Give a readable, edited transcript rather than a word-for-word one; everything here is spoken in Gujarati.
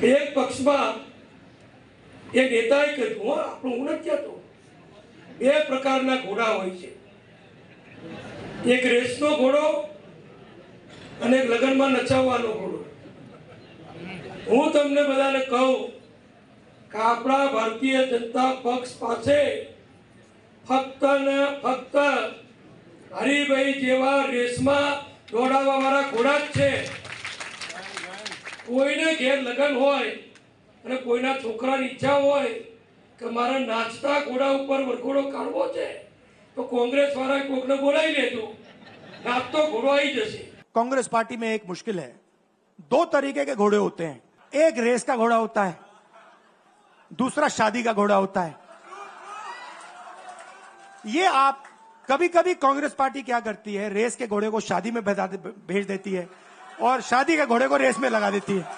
એક પક્ષમાં એ નેતાએ કહ્યું, આપણું હું નથી કહેતો, બે પ્રકારના ઘોડા હોય છે, એક રેસનો ઘોડો અને એક લગ્નમાં નચાવવાનો ઘોડો. હું તમને બધાને કહું કે આપણા ભારતીય જનતા પક્ષ પાસે ફક્ત ને ફક્ત હરિભાઈ જેવા રેસમાં દોડાવવા વાળા ઘોડા જ છે. કોઈને ઘેર લગ્ન હોય અને કોઈના છોકરાની ઈચ્છા હોય કે મારા નાચતા ઘોડા ઉપર વરઘોડો કાઢવો છે તો કોંગ્રેસ वाला કોકને બોલાવી લેજો, નાચતો ઘોડો આવી જશે. कांग्रेस पार्टी में एक मुश्किल है, दो तरीके के घोड़े होते हैं, एक रेस का घोड़ा होता है, दूसरा शादी का घोड़ा होता है. ये आप कभी कभी कांग्रेस पार्टी क्या करती है, रेस के घोड़े को शादी में भेज देती है और शादी के घोड़े को रेस में लगा देती है.